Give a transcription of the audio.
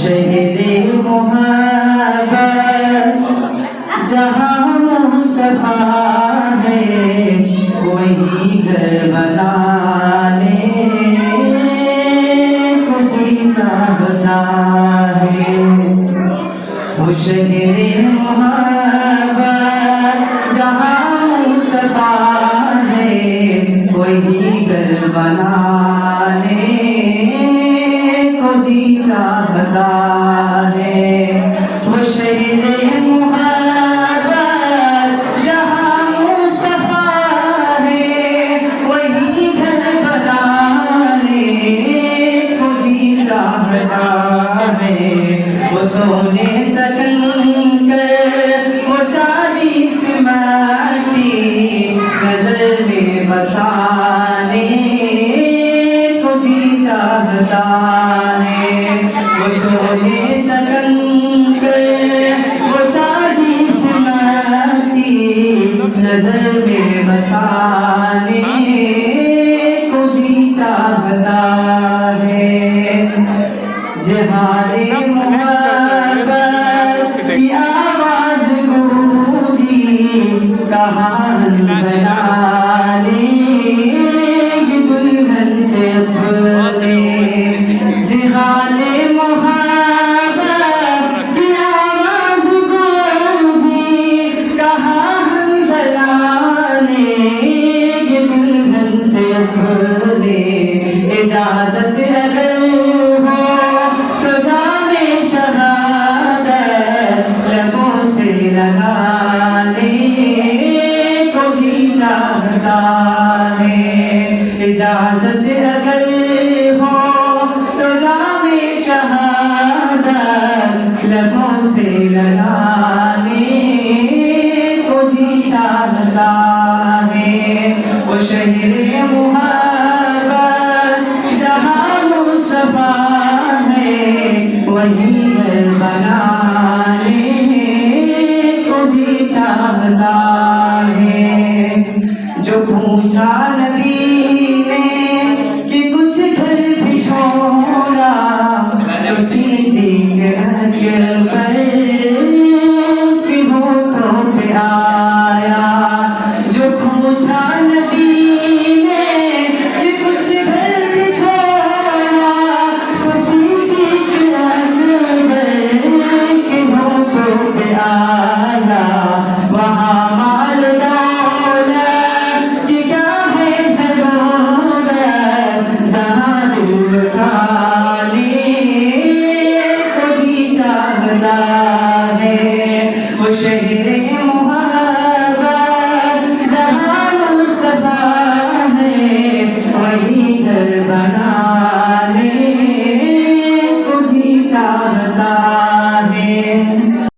شہر محبت جہاں مصطفیٰ ہے وہی گھر بنانے کو جی چاہتا ہے وہ شہر محبت جہاں مصطفیٰ ہے وہی گھر بنانے کو جی چاہتا ہے وہ شہر محبت جہاں مصطفیٰ ہے وہی گھر بنانے کو جی چاہتا ہے وہ سونے سکن کر وہ چاندی سے مٹی نظر میں بسانے کو جی چاہتا ہے وہ سونے سکن کر وہ چاندی سے مٹی نظر میں بسانے کو جی چاہتا ہے جہاد محبت کی آواز گونجی کہاں بنانے دلہن سے اپنے جہاد محبت کی آواز گونجی کہاں بنانے دلہن سے اپنے اجازت اگر لگانے کو جی چاہتا ہے اجازت اگر ہو تو جام شہادت لبوں سے لگانے کو جی چاہتا ہے وہ شہر محبت جہاں مصطفیٰ ہے وہی گھر بنانے چاہتا ہے جو پوچھا نبی نے کہ کچھ گھر بھی چھوڑا تو صدیق اکبر کی ہوٹھوں پہ آیا جو پوچھا نبی نے کہ کچھ گھر بھی چھوڑا تو صدیق اکبر کی ہوٹھوں پہ آیا وہاں مال دولت کی کیا ہے ضرورت جہاں دل اٹھانے کو جی چاہتا ہے وہ شہر محبت جہاں مصطفیٰ ہے وہی گھر بنانے کو جی چاہتا